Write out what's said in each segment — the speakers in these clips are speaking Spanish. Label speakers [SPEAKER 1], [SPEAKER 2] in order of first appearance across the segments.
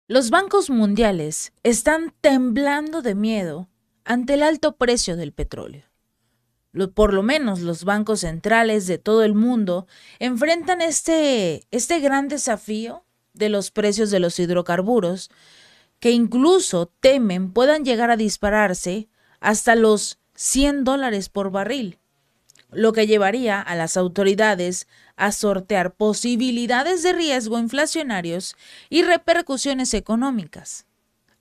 [SPEAKER 1] Los bancos mundiales están temblando de miedo ante el alto precio del petróleo. Por lo menos los bancos centrales de todo el mundo enfrentan este gran desafío de los precios de los hidrocarburos, que incluso temen puedan llegar a dispararse hasta los $100 por barril, lo que llevaría a las autoridades a sortear posibilidades de riesgo inflacionarios y repercusiones económicas,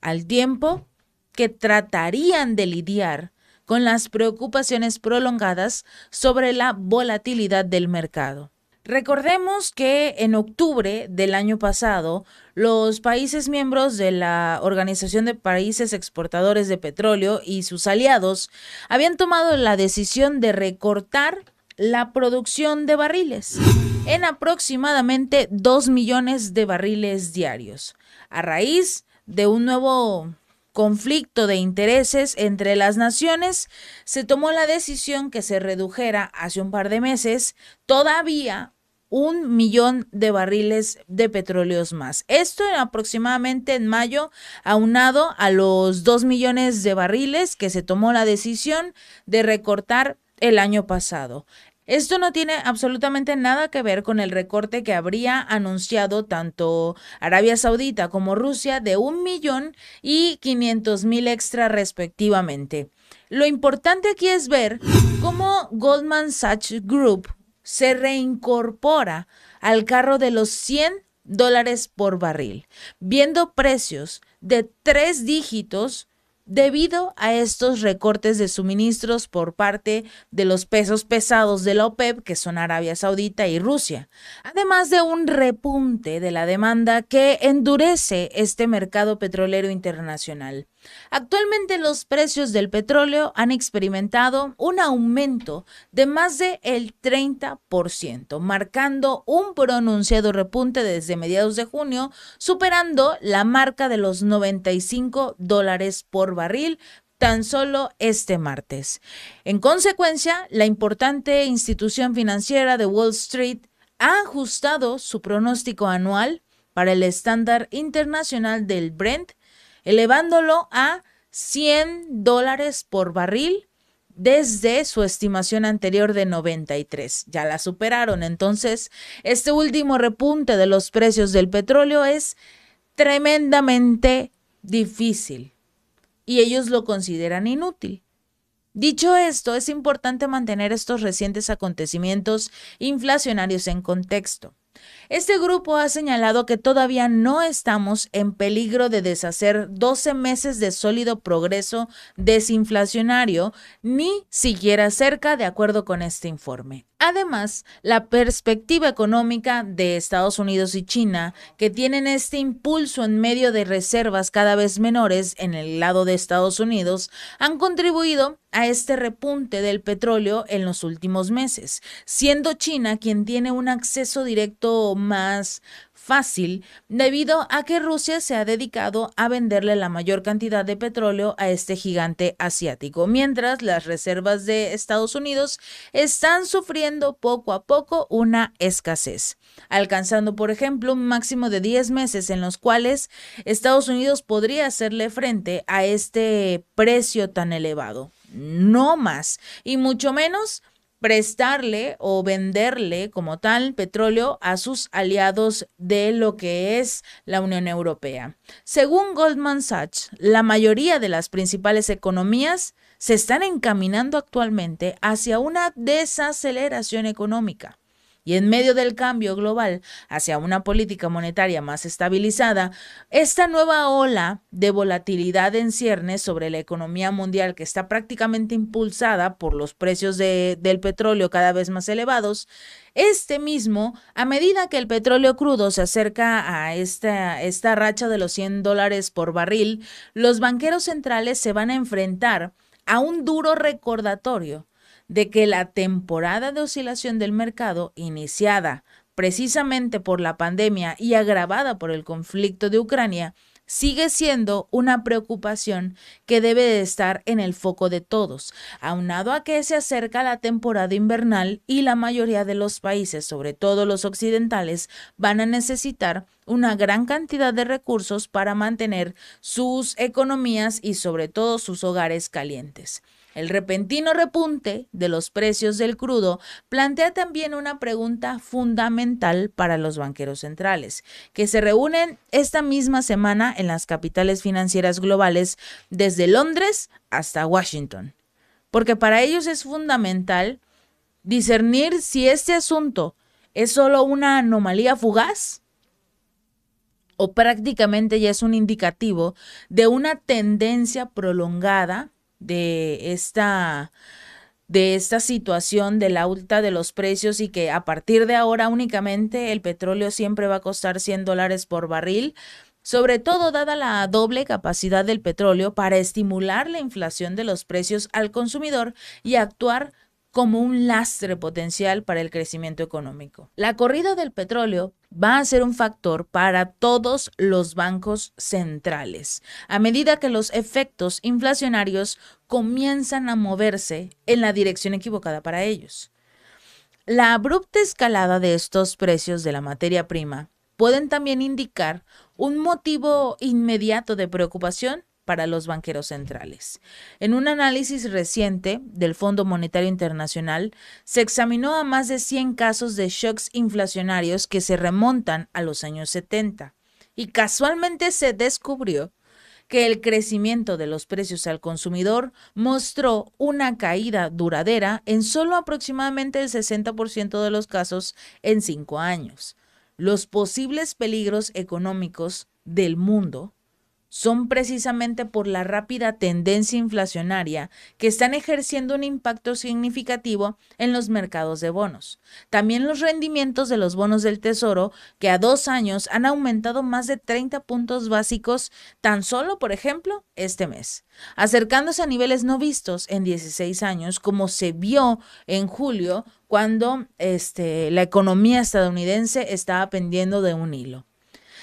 [SPEAKER 1] al tiempo que tratarían de lidiar con las preocupaciones prolongadas sobre la volatilidad del mercado. Recordemos que en octubre del año pasado, los países miembros de la Organización de Países Exportadores de Petróleo y sus aliados habían tomado la decisión de recortar la producción de barriles en aproximadamente 2 millones de barriles diarios, a raíz de un nuevo conflicto de intereses entre las naciones. Se tomó la decisión que se redujera hace un par de meses todavía 1 millón de barriles de petróleos más. Esto aproximadamente en mayo, aunado a los 2 millones de barriles que se tomó la decisión de recortar el año pasado. Esto no tiene absolutamente nada que ver con el recorte que habría anunciado tanto Arabia Saudita como Rusia de 1.500.000 extra respectivamente. Lo importante aquí es ver cómo Goldman Sachs Group se reincorpora al carro de los $100 por barril, viendo precios de 3 dígitos debido a estos recortes de suministros por parte de los pesos pesados de la OPEP, que son Arabia Saudita y Rusia, además de un repunte de la demanda que endurece este mercado petrolero internacional. Actualmente los precios del petróleo han experimentado un aumento de más del 30%, marcando un pronunciado repunte desde mediados de junio, superando la marca de los $95 por barril tan solo este martes. En consecuencia, la importante institución financiera de Wall Street ha ajustado su pronóstico anual para el estándar internacional del Brent, elevándolo a $100 por barril desde su estimación anterior de 93. Ya la superaron. Entonces, este último repunte de los precios del petróleo es tremendamente difícil y ellos lo consideran inútil. Dicho esto, es importante mantener estos recientes acontecimientos inflacionarios en contexto. Este grupo ha señalado que todavía no estamos en peligro de deshacer 12 meses de sólido progreso desinflacionario, ni siquiera cerca, de acuerdo con este informe. Además, la perspectiva económica de Estados Unidos y China, que tienen este impulso en medio de reservas cada vez menores en el lado de Estados Unidos, han contribuido a este repunte del petróleo en los últimos meses, siendo China quien tiene un acceso directo más fácil debido a que Rusia se ha dedicado a venderle la mayor cantidad de petróleo a este gigante asiático, mientras las reservas de Estados Unidos están sufriendo poco a poco una escasez, alcanzando por ejemplo un máximo de 10 meses en los cuales Estados Unidos podría hacerle frente a este precio tan elevado. No más, y mucho menos prestarle o venderle como tal petróleo a sus aliados de lo que es la Unión Europea. Según Goldman Sachs, la mayoría de las principales economías se están encaminando actualmente hacia una desaceleración económica. Y en medio del cambio global hacia una política monetaria más estabilizada, esta nueva ola de volatilidad en ciernes sobre la economía mundial, que está prácticamente impulsada por los precios del petróleo cada vez más elevados, a medida que el petróleo crudo se acerca a esta racha de los $100 por barril, los banqueros centrales se van a enfrentar a un duro recordatorio de que la temporada de oscilación del mercado, iniciada precisamente por la pandemia y agravada por el conflicto de Ucrania, sigue siendo una preocupación que debe de estar en el foco de todos, aunado a que se acerca la temporada invernal y la mayoría de los países, sobre todo los occidentales, van a necesitar una gran cantidad de recursos para mantener sus economías y sobre todo sus hogares calientes. El repentino repunte de los precios del crudo plantea también una pregunta fundamental para los banqueros centrales, que se reúnen esta misma semana en las capitales financieras globales desde Londres hasta Washington. Porque para ellos es fundamental discernir si este asunto es solo una anomalía fugaz o prácticamente ya es un indicativo de una tendencia prolongada de esta situación del alta de los precios y que a partir de ahora únicamente el petróleo siempre va a costar $100 por barril, sobre todo dada la doble capacidad del petróleo para estimular la inflación de los precios al consumidor y actuar como un lastre potencial para el crecimiento económico. La corrida del petróleo va a ser un factor para todos los bancos centrales, a medida que los efectos inflacionarios comienzan a moverse en la dirección equivocada para ellos. La abrupta escalada de estos precios de la materia prima pueden también indicar un motivo inmediato de preocupación para los banqueros centrales. En un análisis reciente del Fondo Monetario Internacional, se examinó a más de 100 casos de shocks inflacionarios que se remontan a los años 70 y casualmente se descubrió que el crecimiento de los precios al consumidor mostró una caída duradera en solo aproximadamente el 60% de los casos en 5 años. Los posibles peligros económicos del mundo son precisamente por la rápida tendencia inflacionaria que están ejerciendo un impacto significativo en los mercados de bonos. También los rendimientos de los bonos del Tesoro, que a 2 años han aumentado más de 30 puntos básicos tan solo, por ejemplo, este mes, acercándose a niveles no vistos en 16 años, como se vio en julio cuando la economía estadounidense estaba pendiendo de un hilo.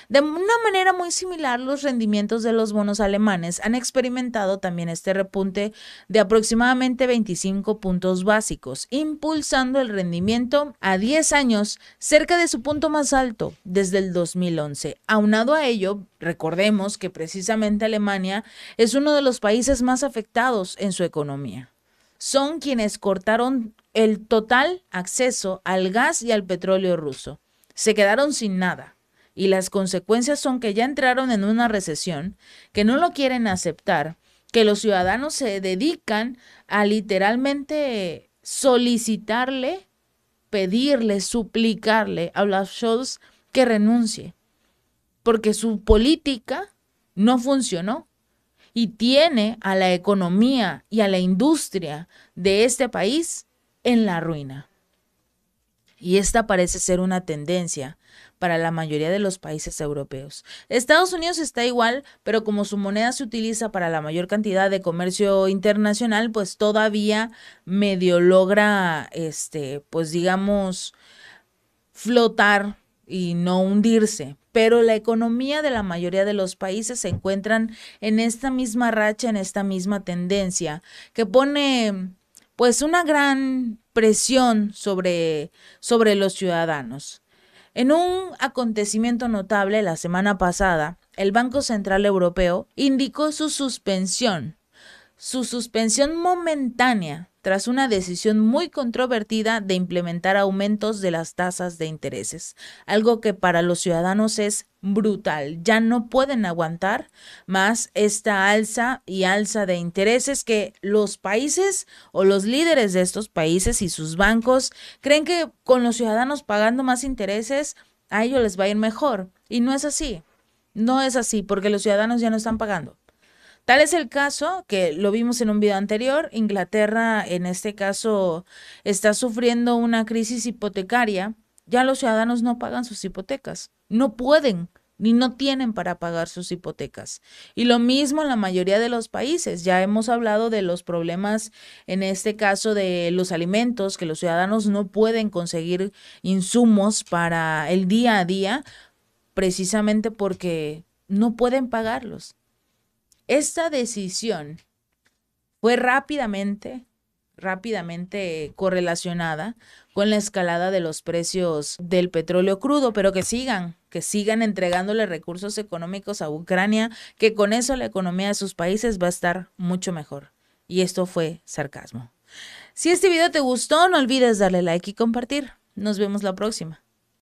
[SPEAKER 1] De una manera muy similar, los rendimientos de los bonos alemanes han experimentado también este repunte de aproximadamente 25 puntos básicos, impulsando el rendimiento a 10 años cerca de su punto más alto desde el 2011. Aunado a ello, recordemos que precisamente Alemania es uno de los países más afectados en su economía. Son quienes cortaron el total acceso al gas y al petróleo ruso. Se quedaron sin nada. Y las consecuencias son que ya entraron en una recesión, que no lo quieren aceptar, que los ciudadanos se dedican a literalmente solicitarle, pedirle, suplicarle a Olaf Scholz que renuncie, porque su política no funcionó y tiene a la economía y a la industria de este país en la ruina. Y esta parece ser una tendencia para la mayoría de los países europeos. Estados Unidos está igual, pero como su moneda se utiliza para la mayor cantidad de comercio internacional, pues todavía medio logra, pues digamos, flotar y no hundirse. Pero la economía de la mayoría de los países se encuentran en esta misma racha, en esta misma tendencia, que pone pues una gran presión sobre los ciudadanos. En un acontecimiento notable la semana pasada, el Banco Central Europeo indicó su suspensión momentánea tras una decisión muy controvertida de implementar aumentos de las tasas de intereses, algo que para los ciudadanos es brutal. Ya no pueden aguantar más esta alza de intereses que los países o los líderes de estos países y sus bancos creen que con los ciudadanos pagando más intereses a ellos les va a ir mejor. Y no es así. No es así porque los ciudadanos ya no están pagando. Tal es el caso, que lo vimos en un video anterior, Inglaterra en este caso está sufriendo una crisis hipotecaria, ya los ciudadanos no pagan sus hipotecas, no pueden ni no tienen para pagar sus hipotecas. Y lo mismo en la mayoría de los países, ya hemos hablado de los problemas en este caso de los alimentos, que los ciudadanos no pueden conseguir insumos para el día a día, precisamente porque no pueden pagarlos. Esta decisión fue rápidamente correlacionada con la escalada de los precios del petróleo crudo, pero que sigan entregándole recursos económicos a Ucrania, que con eso la economía de sus países va a estar mucho mejor. Y esto fue sarcasmo. Si este video te gustó, no olvides darle like y compartir. Nos vemos la próxima.